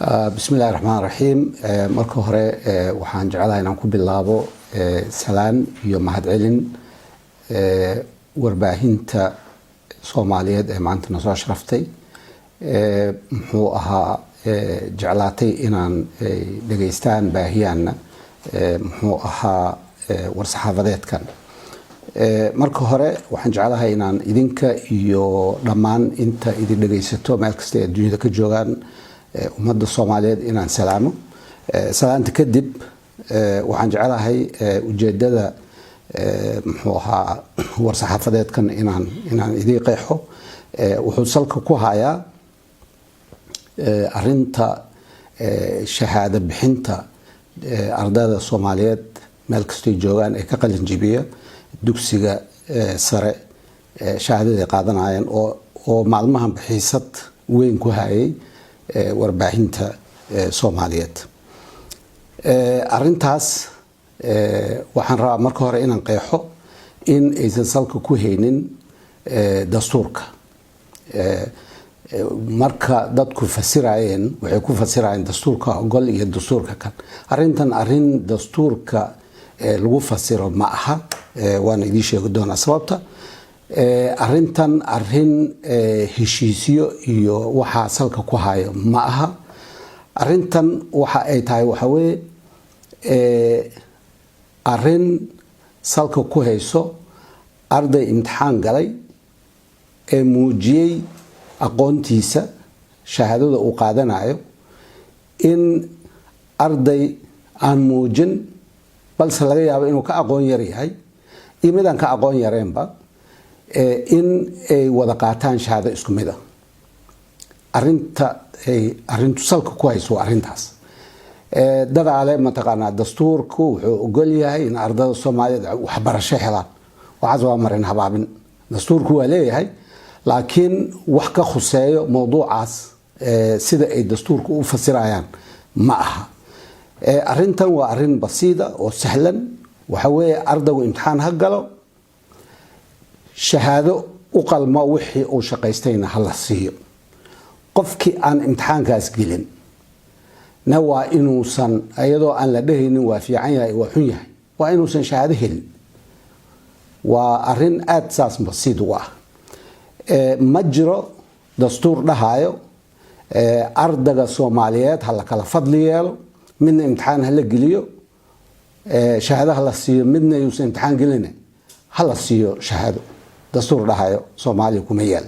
بسم الله الرحمن الرحيم marka hore waxaan jecelahay inaan ku bilaabo salaan iyo mahadcelin warbaahinta Soomaaliyeed ee maanta noo soo sharaftay muxuu ahaa jeclaatay inaan dhageystaan baahiyana muxuu ahaa war-saxaafadeedkan marka hore waxaan jecelahay inaan idinka iyo dhammaan inta idin dhageysato meel kasta ee dunida ka joogaan ummadda Soomaaliyeed inaan salaamo salaanta kadib waxaan jecelahay ujeedada muxuu ahaa war-saxaafadeedkan inaan idin qeexo wuxuu salka ku hayaa arinta shahaado bixinta ardayda Soomaaliyeed meel kasta ay joogaan ee ka qalin jabiya dugsiga sare shahaadada qaadanayaan oo maalmahan bixisad weyn ku hayay warbaahinta Soomaaliyeed arintaas waxaan rabaa marka hore inaan qeexo in aysan salka ku haynin dastuurka marka dadku fasirayeen waxay ku fasirayeen dastuurka ogol iyo dastuurka kan arintan arin dastuurka lagu fasiro ma aha waan idin sheegi doonaa sababta arintan arin heshiisiyo iyo waxa salka ku hayo ma aha arintan waxa ay tahay waxa weeye arin salka ku hayso arday imtixaan galay ee muujiyay aqoontiisa shahaadada uu qaadanayo in arday aan muujin balse laga yaabo inuu ka aqoon yar yahay iyo midaan ka aqoon yareenba in ay wada qaataan shahaado isku mid ah arintu salka ku hayso arintaas dadaale mataqaanaa dastuurku wuxuu ogol yahay in ardayda Soomaaliyeed waxbarasho helaan waxaas waa marin habaabin dastuurku waa leeyahay laakiin wax ka khuseeyo mowduucaas sida ay dastuurku u fasirayaan ma aha arintan waa arin basiida oo sahlan waxa weeye ardaygu imtixaan ha galo shahaado u qalmo wixii uu shaqaystayna hala siiyo qofkii aan imtixaankaas gelin na waa inuusan ayadoo aan la dhahaynin waa fiican yahay waa xun yahay waa inuusan shahaado helin waa arin aad saas basiid u ah ma jiro dastuur dhahayo ardayga Soomaaliyeed hala kala fadli yeelo midna imtixaan hala geliyo shahaado hala siiyo midna yuusan imtixaan gelin hala siiyo shahaado dastuur dhahayo Soomaaliya kuma yaal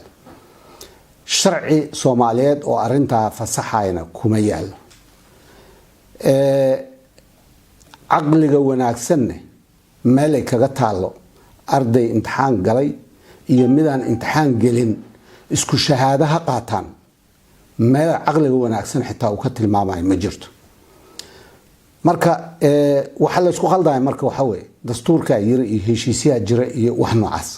sharci Soomaaliyeed oo arinta fasaxayna kuma yaal aqliga wanaagsan meel ay kaga taalo arday imtixaan galay iyo midaan imtixaan gelin isku shahaadaha qaataan meel aqliga wanaagsan xitaa uu ka tilmaamayo ma jirto marka waxa la isku qaldaay marka waxa weeye dastuurka yiri iyo heshiisiyaha jira iyo wax noocaas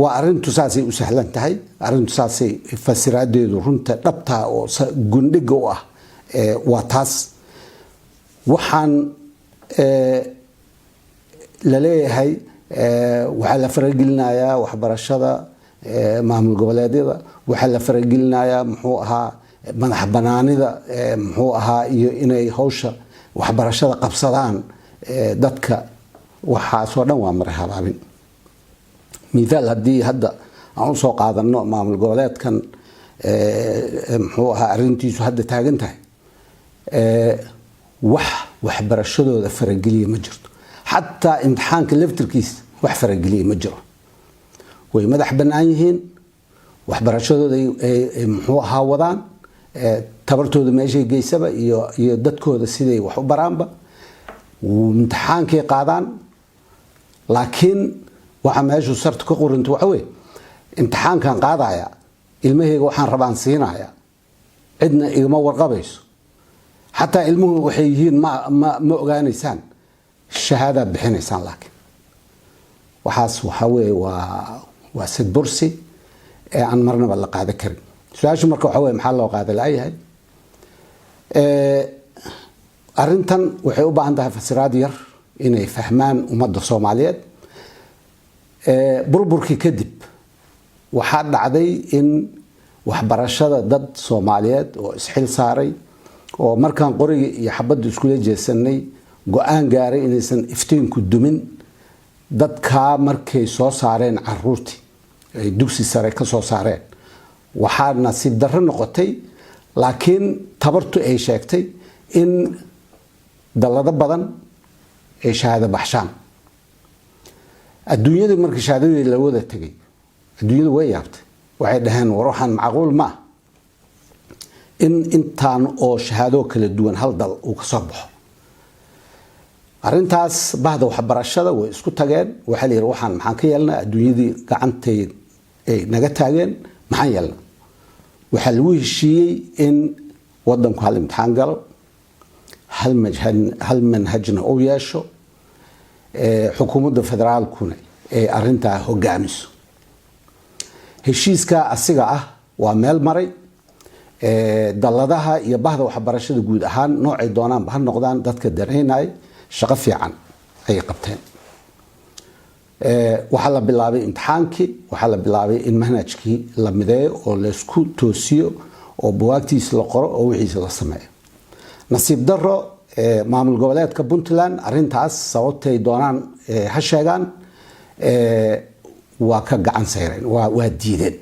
waa arintu saasay u sahlan tahay arintu saasay fasiraadeedu runta dhabta oo gundhiga u ah waa taas waxaan la leeyahay waxa la faragelinayaa waxbarashada maamul goboleedyada waxa la faragelinayaa muxuu ahaa madax banaanida muxuu ahaa iyo inay hawsha waxbarashada qabsadaan dadka waxa soo dhan waa mar habaabin مثال هدي هدا aan soo qaadano maamul goboleedkan muxuu ahaa arintiisu hadda taagan tahay waxbarashadooda farageliye ma jirto xataa imtixaanka laftirkiisa wax farageliye ma jiro way madax banaan yihiin waxbarashadooda muxuu ahaa wadaan tabartooda meeshay geysaba iyo dadkooda siday wax u baraanba imtixaankay qaadaan laakiin waxa meeshu sartu ka qorinto waxa weeye imtixaankan qaadaya ilmahayga waxaan rabaan siinaya cidna igama warqabayso xataa ilmuhu waxay yihiin ma ogaanaysaan shahaada bixinaysaan laakiin waxaas waxa weeye waa sid bursi ee aan marnaba la qaadan karin su'aashu marka waxa weeye maxaa loo qaaday laayahay arintan waxay u baahan tahay fasiraad yar inay fahmaan ummadda Soomaaliyeed burburkii kadib waxaa dhacday in waxbarashada dad Soomaaliyeed oo isxil saaray oo markaan qoriga iyo xabadda isku jeesanay go'aan gaaray inaysan iftiinku dumin dadka markay soo saareen caruurtii ay dugsi sare ka soo saareen waxaana si darro noqotay laakiin tabartu ay sheegtay in dalada badan ay shahaado baxshaan adduunyada markii shahaadada la wada tagay adduunyada way yaabtay waxay dhaheen war waxaan macquul ma in intaan oo shahaado kala duwan hal dal uu ka soo baxo arintaas bahda waxbarashada way isku tageen waxa la yiraahdo waxaan maxaan ka yeelnaa adduunyadii gacantay ay naga taageen maxaan yeelnaa waxa lagu heshiiyay in wadanku hal imtixaan galo hal manhajna oo yeesho xukuumadda federaalkuna ee arinta hogaamiso heshiiska asiga ah waa meel maray daladaha iyo bahda waxbarashada guud ahaan noocay doonaan ba noqdaan dadka dareynay shaqo fiican ay qabteen waxa la bilaabay imtixaankii waxa la bilaabay in manhajkii la mideeyo oo la isku toosiyo oo buwaagtiis la qoro oo wixiisa la sameeyo nasiib darro maamul goboleedka Puntland arintaas sababtay doonaan ha sheegaan waa ka gacan sayreen waa diideen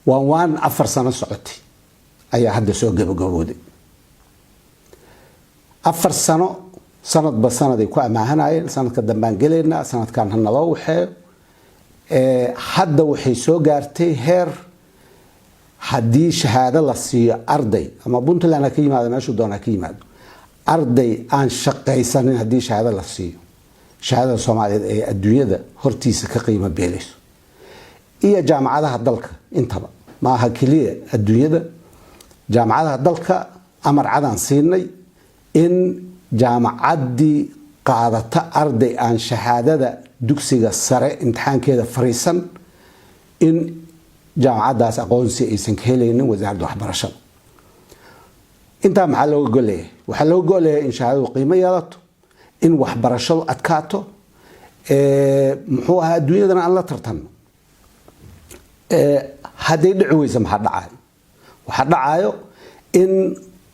waan 4 sano socotay ayaa hadda soo gabagabowday 4 sano sanadba sanaday ku amaahanayeen sanadka dambaan galeena sanadkan hanala waxay hadda waxay soo gaartay heer haddii shahaado la siiyo arday ama Puntland ka yimaado meesha doona ka yimaado arday aan shaqaysanin haddii shahaado la siiyo shahaadada Soomaaliyeed ee adduunyada hortiisa ka qiimo beelayso iyo jaamacadaha dalka intaba ma aha kaliya adduunyada jaamacadaha dalka amar cadan siinay in jaamacadii qaadata arday aan shahaadada dugsiga sare imtixaankeeda fariisan in jaamacadaas aqoonsi aysan ka helaynin wasaaradda waxbarashada inta maxaa looga goleeyay waxa looga goleeyay in shahaadadu qiimo yeelato in waxbarashadu adkaato muxuu ahaa adduunyadana aan la tartano haday dhici weysa maxaa dhacayo waxa dhacayo in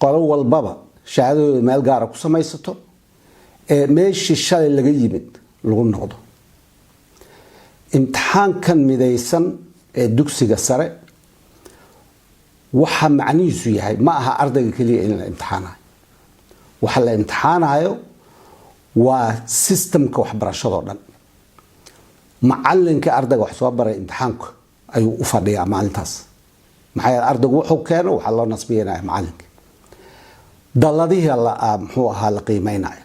qolo walbaba shahaadada meel gaar ah ku samaysato meeshii shalay laga yimid lagu noqdo imtixaankan midaysan ee dugsiga sare waxa macnihiisu yahay ma aha ardayga kaliya in la imtixaanayo waxa la imtixaanayo waa systemka waxbarashada dhan macalinka ardayga wax soo baray imtixaanku ayuu u fadhiyaa maalintaas maxay ardaygu wuxuu keeno waxa loo nasbiyeenaa macalinka daladihi la muxuu ahaa la qiimeynaayo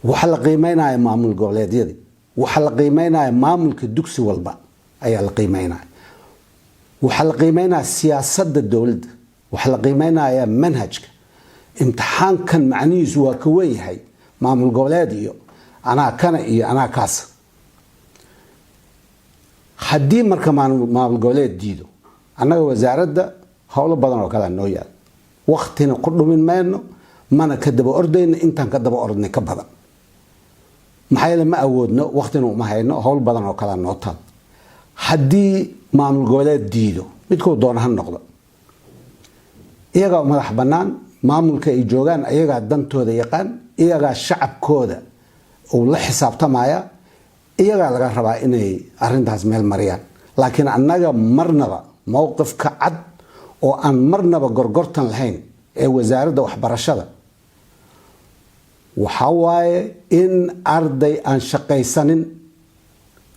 waxa la qiimeynaayo maamul goboleedyada waxa la qiimeynaayo maamulka dugsi walba ayaa la qiimeynaayo waxa la qiimeynaa siyaasadda dawladda waxa la qiimeynaa manhajka imtixaankan macnihiisu waa ka weyn yahay maamul goboleed iyo anaa kana iyo anaa kaas haddii marka maamul goboleed diido annaga wasaaradda howlo badan oo kale noo yaal waqtina ku dhumin mayno mana ka daba ordayno intaan ka daba ordnay ka badan maxay ma awoodno waqtina uma hayno howl badan oo kale noo taal haddii maamul goboleed diido midkoo doona ha noqdo iyaga madax banaan maamulka ay joogaan iyaga dantooda yaqaan iyaga shacabkooda oo la xisaabtamaya iyaga laga rabaa inay arintaas meel mariyaan laakiin annaga marnaba mowqifka cad oo aan marnaba gorgortan lahayn ee wasaaradda waxbarashada waxa waaye in arday aan shaqaysanin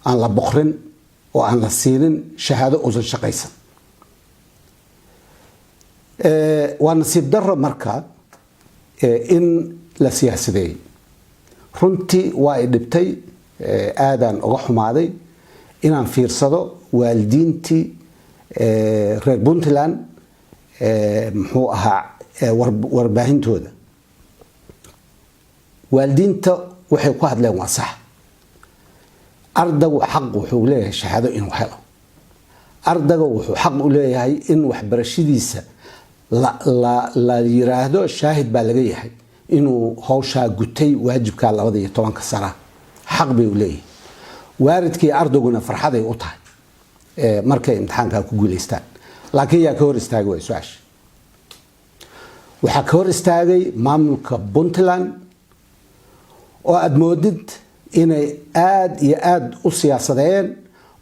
aan la boqrin oo aan la siinin shahaado uusan shaqaysan waa nasiib darro marka in la siyaasadeeyay runtii waa ay dhibtay aadaan uga xumaaday inaan fiirsado waalidiintii reer Puntland muxuu ahaa warbaahintooda waalidiinta waxay ku hadleen waa sax ardaygu xaq wuxuu leeyahay shahaado inuu helo ardaygu wuxuu xaq u leeyahay in waxbarashadiisa la yiraahdo shaahid baa laga yahay inuu hawsha gutay waajibka 12 sano xaq bay u leeyahay waaridkii ardayguna farxad ay u tahay markay imtixaanka ku guuleystaan laakiin yaa ka hor istaagay way su'aasha waxaa ka hor istaagay maamulka Puntland oo aad moodid inay aad iyo aad u siyaasadeen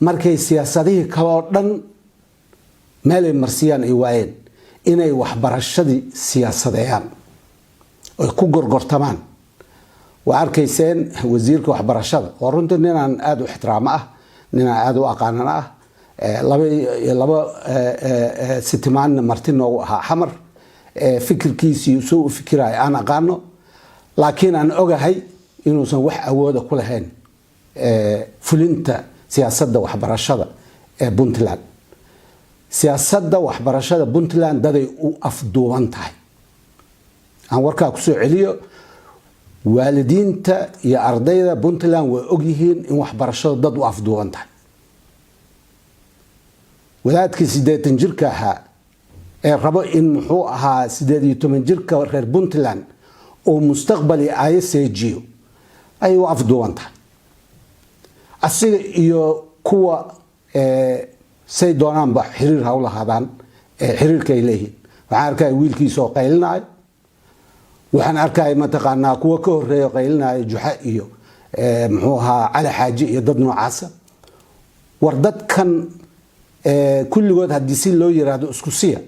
markay siyaasadihii kale oo dhan meel ay marsiyaan ay waayeen inay waxbarashadii siyaasadeeyaan oo ku gorgortamaan waa arkayseen wasiirka waxbarashada oo runtii ninaan aad u ixtiraamo ah ninaan aad u aqaanan ah laba sitimaan martin noogu ahaa xamar fikirkiisii soo u fikiraay aan aqaano laakiin aan ogahay inuusan wax awooda ku lahayn fulinta siyaasadda waxbarashada ee Puntland siyaasadda waxbarashada Puntland daday u afduuban tahay aan warkaa ku soo celiyo waalidiinta iyo ardayda Puntland way og yihiin in waxbarashada dad u afduuban tahay wadaadkii 80 jirka ahaa ee rabo in muxuu ahaa 18 jirka reer Puntland oo mustaqbali ay seejiyo ay u afduuban tahay asiga iyo kuwa say doonaan ba xiriir ha u lahaadaan xiriirka ay leeyihiin waxaan arkay wiilkiisa oo qaylinaayo waxaan arkay mataqaanaa kuwa ka horeeyo qaylinaayo juxa iyo muxuu ahaa cali xaaji iyo dad noocaasa war dadkan kulligood haddii si loo yiraahdo isku siya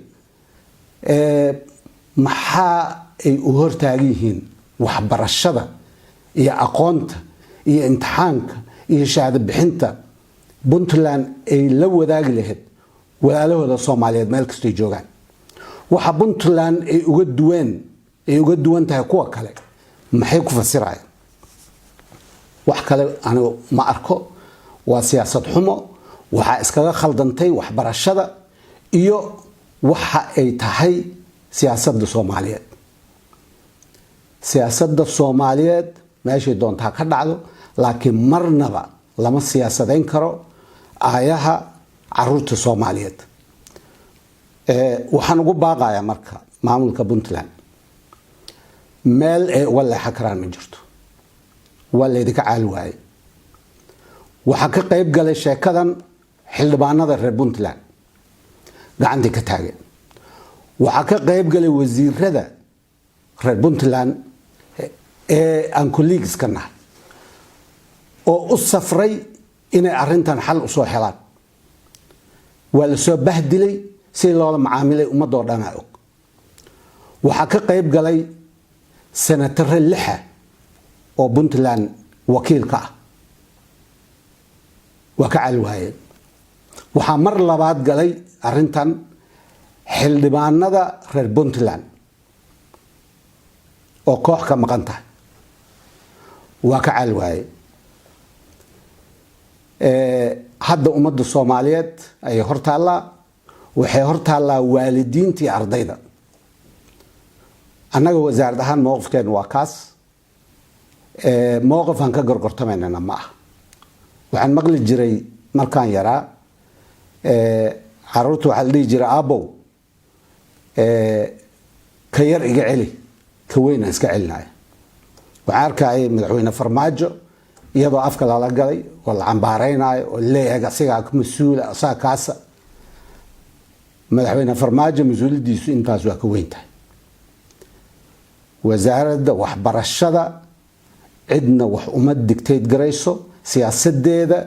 maxaa ay u hortaagan yihiin waxbarashada iyo aqoonta iyo imtixaanka iyo shahaado bixinta Puntland ay la wadaagi lahayd walaalahooda Soomaaliyeed meel kasta ay joogaan waxa Puntland ay uga duwan tahay kuwa kale maxay ku fasirayaan wax kale anigu ma arko waa siyaasad xumo waxa iskaga khaldantay waxbarashada iyo waxa ay tahay siyaasadda Soomaaliyeed siyaasadda Soomaaliyeed meeshay doontaa ka dhacdo laakiin marnaba lama siyaasadeyn karo aayaha caruurta Soomaaliyeed waxaan ugu baaqayaa marka maamulka Puntland meel ay wala xakaraan ma jirto wala idinka caal waayay waxa ka qayb galay sheekadan xildhibaanada reer Puntland gacanta ka taageen waxa ka qayb galay wasiirada reer Puntland ee aan colleagues ka nahay oo u safray inay arintan xal u soo helaan wala soo bahdilay si loola macaamilay ummadoo dhan og waxa ka qayb galay senator lixa oo Puntland wakiil ka ah waa ka calwaayeen waxa mar labaad galay arintan xildhibaanada reer Puntland oo koox ka maqan tahay waa ka calwaayeen hadda ummadda Soomaaliyeed ay hortaala waxay hortaala waalidiintii ardayda annaga wasaarad ahaan mowqifkeen waa kaas mowqifan ka gorgortamayna ma aha waxaan maqli jiray markaan yaraa caruurtu waxa la dhihi jiray aabow ka yar iga celi ka weyn iska celinaya waxaan arkay madaxweyne Farmaajo iyadoo afka la galay oo la cambaareynayo oo leeyahay asiga ka mas'uul ah kaasa madaxweyne Farmaajo mas'uuliyadiisu intaas waa ka weyn tahay wasaaradda waxbarashada cidna wax uma dictate garayso siyaasadeeda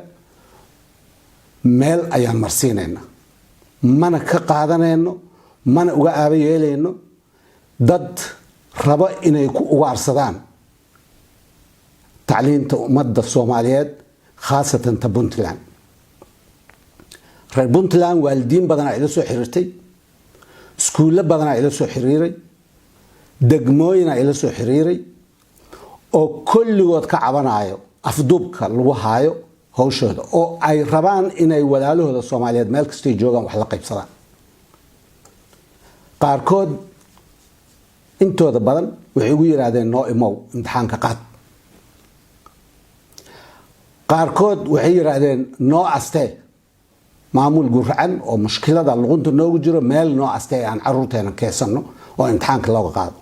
meel ayaan marsiinayna mana ka qaadanayno mana uga aabayeelayno dad raba inay ku ugaarsadaan tacliinta ummadda Soomaaliyeed khaasatan ta Puntland reer Puntland waalidiin badan ay la soo xiriirtay iskuulo badan ay la soo xiriiray degmooyin ay la soo xiriiray oo kulligood ka cabanayo afduubka lagu haayo hawshooda oo ay rabaan inay walaalahooda Soomaaliyeed meel kasta joogan wax la qaybsadaan qaarkood intooda badan waxay ugu yiraahdeen noo imow imtixaanka qaad qaarkood waxay yiraahdeen noo astee maamul gurcan oo mushkilada luqunta noogu jiro meel noo astee aan caruurteena keesano oo imtixaanka looga qaado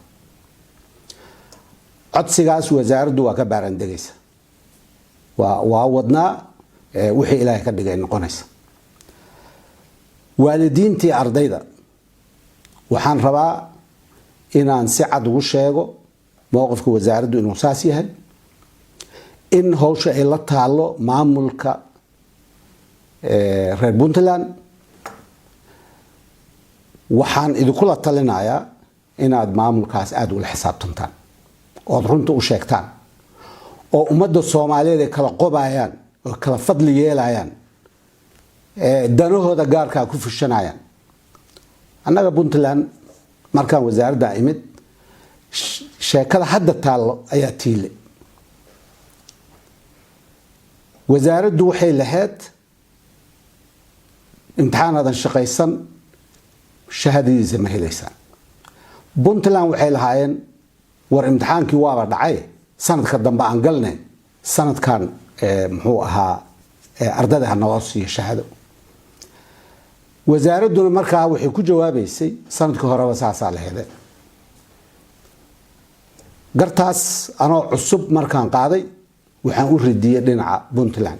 codsigaas wasaaraddu waa ka baaran degaysa waa wadnaa wixii ilaahay ka dhigay noqonaysa waalidiintii ardayda waxaan rabaa inaan si cad ugu sheego mowqifka wasaaraddu inuu saas yahay in hawsha ay la taalo maamulka reer Puntland waxaan idinkula talinayaa inaad maamulkaas aad ula xisaabtantaan oo runta u sheegtaan oo ummadda Soomaaliyeed ay kala qobayaan oo kala fadli yeelayaan danahooda gaarka ku fushanayaan annaga Puntland markaan wasaaradda imid sheekada hadda taalo ayaa tiile wasaaraddu waxay lahayd imtixaanadan shaqaysan shahaadadiisa ma helaysan Puntland waxay lahaayeen war imtixaankii waaba dhacay sanadka dambe aan galnay sanadkan muxuu ahaa ardayda noo siiyo shahaado wasaaraduna markaa waxay ku jawaabaysay sanadkii horeba saasaa la helay gartaas anoo cusub markaan qaaday waxaan u ridiyay dhinaca Puntland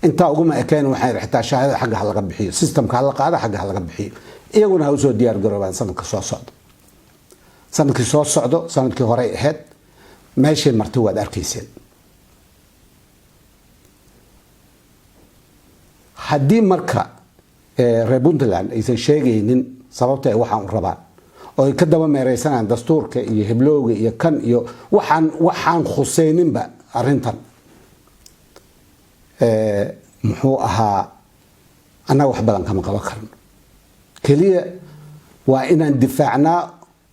inta ugu ma ekeen waxay xitaa shahaado xagga laga bixiyo systemka la qaada xagga laga bixiyo iyaguna u soo diyaar garoobaan sanadka soo socdo sanadkii hore ahayd meeshay martay waad arkayseen haddii marka reer Puntland aysan sheegaynin sababta ay waxaan u rabaan oo ay ka daba meereysanaan dastuurka iyo hiblowga iyo kan iyo waxaan khuseyninba arrintan muxuu ahaa annaga wax badan kama qaban karno kaliya waa inaan difaacnaa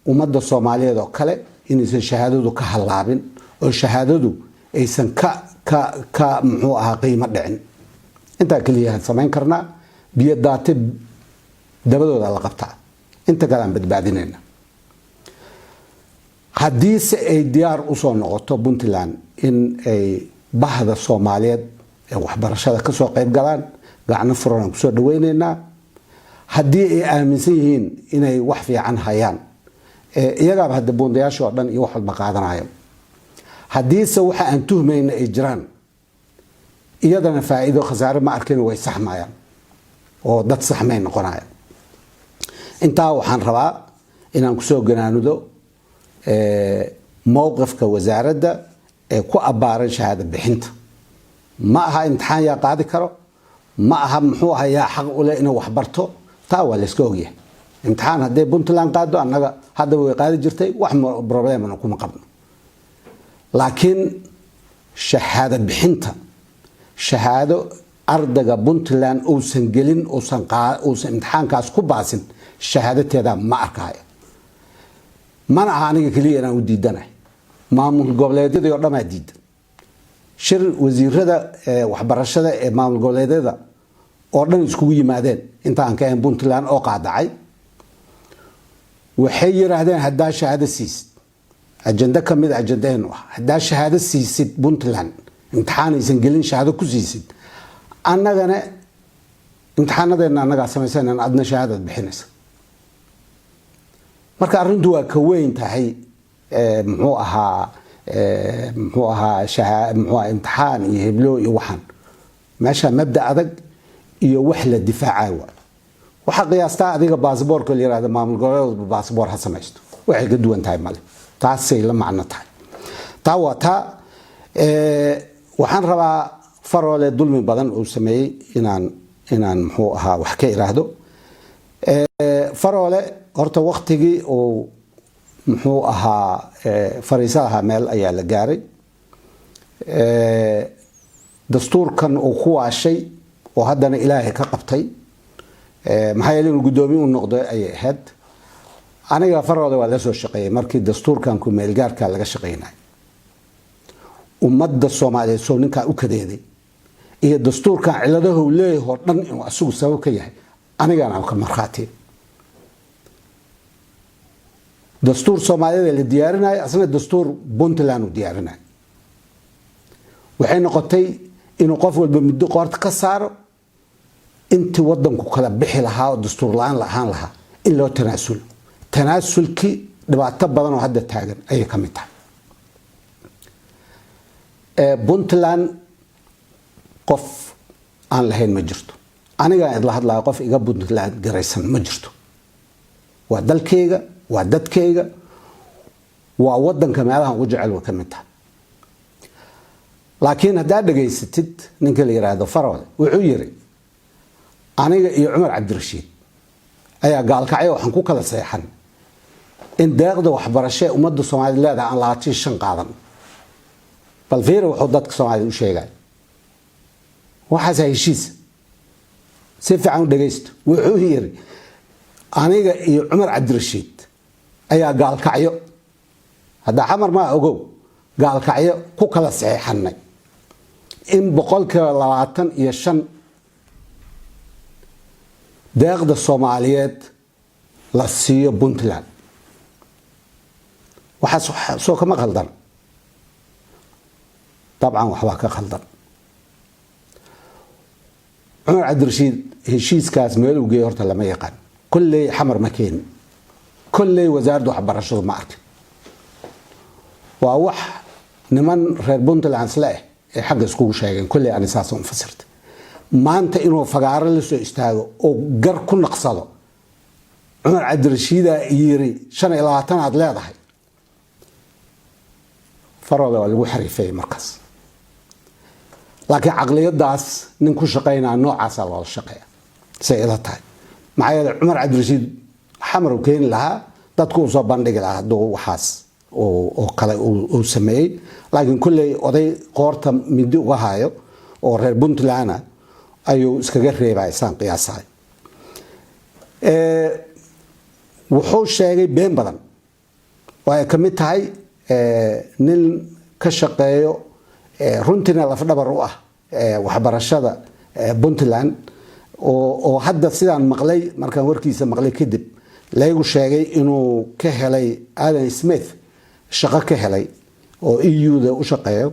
ummadda Soomaaliyeed oo kale inaysan shahaadadu ka halaabin oo shahaadadu aysan ka muxuu ahaa qiimo dhicin inta kaliya samayn karnaa biyo daate dabadooda la qabtaa inta kale aan badbaadinayna haddii se ay diyaar u soo noqoto Puntland in ay bahda Soomaaliyeed ee waxbarashada ka soo qayb galaan gacno furan ku soo dhaweyneynaa haddii ay aaminsan yihiin inay wax fiican hayaan iyagaaba hadda buundayaasha oo dhan iyo wax walba qaadanayo haddiise waxa aan tuhmayna ay jiraan iyadana faa'iido khasaare ma arkin way saxmayaan oo dad saxmay noqonaya intaa waxaan rabaa inaan ku soo ganaanudo mowqifka wasaaradda ee ku abaaran shahaado bixinta ma aha imtixaan yaa qaadi karo ma aha muxuu ahaa yaa xaq u leh inuu wax barto taa waa la iska ogyahay imtixaan haddii Puntland qaado annaga hadda way qaadi jirtay wax problem kuma qabno laakiin shahaado bixinta shahaado ardayga Puntland uusan gelin uusan imtixaankaas ku baasin shahaadateeda ma arkayo mana aha aniga kaliya inaan u diidanahay maamul goboleedyada oo dhammaa diidan shir wasiirada waxbarashada ee maamul goboleedyada oo dhan iskugu yimaadeen inta aan ka ahayn Puntland oo qaadacay waxay yiraahdeen haddaa shahaado siisid ajenda kamid ajendadeenu ah haddaa shahaado siisid Puntland imtixaan aysan gelin shahaado ku siisid annagana imtixaanadeena annaga samaysanaan adna shahaadad bixinaysa marka arrintu waa ka weyn tahay muxuu ahaa imtixaan iyo heblo iyo waxan meesha mabda adag iyo wax la difaacay waxa qiyaasta adiga baasaboorka la yiraahdo maamul goboleed baasaboor ha samaysto waxay ka duwan tahay male taasay la macno tahay taawata waxaan rabaa faroole dulmi badan uu sameeyay inaan muxuu ahaa wax ka iraahdo faroole horta waqtigii uu muxuu ahaa fariisaha meel ayaa la gaaray dastuurkan uu ku waashay oo haddana ilaahay ka qabtay maxay inuu gudoomiye u noqday ay ahayd aniga faroole waa la soo shaqeeyay markii dastuurkan ku meel gaarka laga shaqeynay ummadda Soomaaliyeed soo ninka u kadeeday iyo dastuurkan ciladaha uu leeyahay dhan inuu asugu sabab ka yahay anigana aan ka marxaatay dastuur Soomaaliyeed la diyaarinayo asna dastuur Puntland u diyaarinayo waxay noqotay inuu qof walba muddo qoorta ka saaro intii wadanku kala bixi lahaa oo dastuur la'aan lahaa in loo tanaasulki dhibaato badan oo hadda taagan ay ka mid tahay Puntland qof aan lahayn ma jirto aniga idla hadlaa qof iga Puntland garaysan ma jirto waa dalkayga waa dadkayga waa wadanka meelaha ugu jecel ka mid tahay laakiin hadaa dhageysatid ninka la yiraahdo Faroole wuxuu yiri aniga iyo Umar Cabdirashiid ayaa gaalkacyo waxaan ku kala saxan in deeqda waxbarasho ummadda Soomaaliyeed aan lahaatay shan qaadan bal fiir wuxuu dadka Soomaaliyeed u sheegay waxa heshiis si fiican u dhageysto wuxuu yiri aniga iyo Umar Cabdirashiid ayaa gaalkacyo hada xamar ma ogow gaalkacyo ku kala saxanay in 25 deeqda Soomaaliyeed la siiyo Puntland waxa soo kama qaldan طبعا waxba ka qaldan Umar Cabdirashiid heshiiskaas meel uu geeyo horta lama yaqaan kulli xamar makeen kulli wasaaradda waxbarashada ma arkin waa wax niman reer Puntland isla ee xaq isku sheegeen kulli aan asaas u fasirtay maanta inuu fagaaro la soo istaago oo gar ku naqsado Umar Cabdirashiid yiri 25 aad leedahay Faroole waa lagu xariifay markaas laakiin aqliyadaas nin ku shaqeynaa noocaas loo shaqeeya sayida tahay maxay Umar Cabdirashiid xamar uu keen lahaa dadku soo bandhigi lahaa doo waxaas oo kale uu sameeyay laakiin kulli oday qoorta midi uga hayo oo reer Puntland ayuu iskaga reebay saan qiyaasay wuxuu sheegay been badan oo ka mid tahay nin ka shaqeeyo runtina laf dhabar u ah waxbarashada Puntland oo hadda sidaan maqlay markaan warkiisa maqlay kadib leeyahay sheegay inuu ka helay Alan Smith shaqo ka helay oo EU-da u shaqeeyo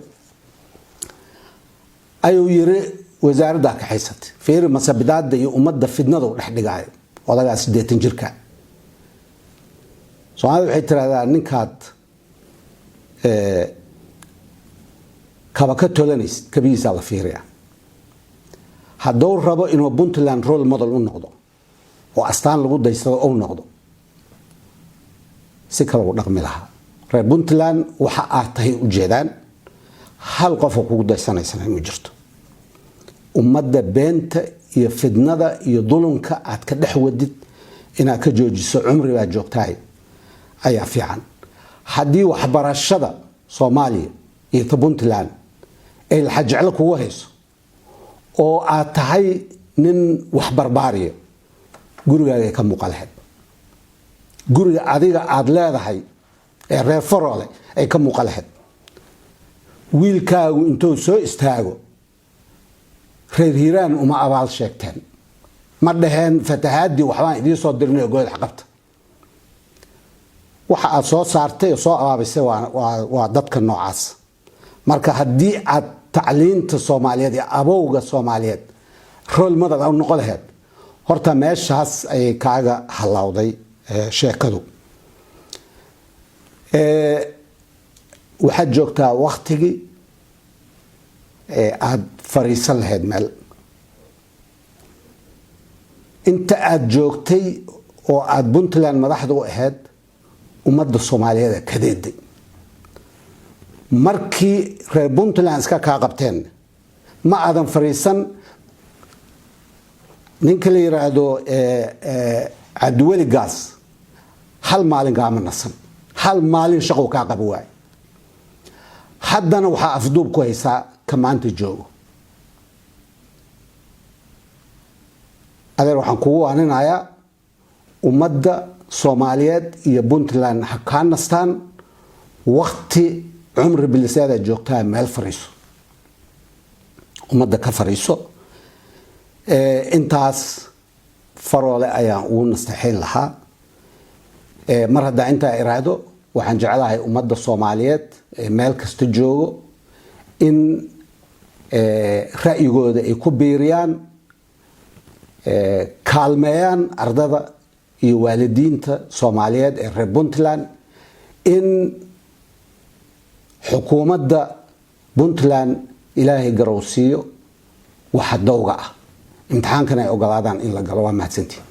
ayuu yiri wasaaradda ka haysatay fiir masabidaada iyo ummadda fidnada u dhaxdhigay wadaga 80 jirka Soomaalidu waxay tiraahdaa ninkaad kaba ka tolanis kabiisa la fiiriya hadduu rabo inuu Puntland role model u noqdo oo astaan lagu daysado oo noqdo si kale u dhaqmi lahaa reer Puntland waxa aad tahay u jeedaan hal qof oo kugu daysanaysa ma jirto ummadda beenta iyo fidnada iyo dulunka aad ka dhex wadid inaad ka joojiso cumri baa joogtahay ayaa fiican haddii waxbarashada Soomaaliya iyo Puntland ay la jecel kugu hayso oo aad tahay nin wax barbaariyo gurigaaga ka muuqalahay guriga adiga aad leedahay ee reer Faroole ay ka muuqalahay wiilkaagu intuu soo istaago reer Hiiraan uma abaal sheegteen ma dhaheen fatahaadii waxbaan idin soo dirnay gooyad xaqabta waxa aad soo saartay oo soo abaabisay waa dadka noocaas marka haddii aad tacliinta Soomaaliyeed iyo abowga Soomaaliyeed role model u noqon lahayd horta meeshaas ay kaaga halawday sheekadu waxaad joogtaa waqtigii aad fariisan lahayd meel inta aad joogtay oo aad Puntland madaxda u ahayd ummadda Soomaaliyeed kadeeday markii reer Puntland iska ka qabteen ma aadan fariisan ninka la yiraahdo Cabdiweli Gaas hal maalin gaama nasan hal maalin shaqo ka qabo waay haddana waxa afduub ku haysaa kamaanta joogo adeer waxaan kugu waaninayaa ummadda Soomaaliyeed iyo Puntland ha ka nastaan waqti cumri bilisaada joogtaa meel fariiso ummadda ka fariiso intaas Faroole ayaan ugu nastaxin lahaa mar hadda inta iraado waxaan jecelahay ummadda Soomaaliyeed meel kasta joogo in ra'yigooda ay ku biiriyaan kaalmeeyaan ardada iyo waalidiinta Soomaaliyeed ee reer Puntland in xukuumadda Puntland ilaahay garowsiyo waxa dawga ah imtixaankana ay ogolaadaan in la galo. waa mahadsantihiin.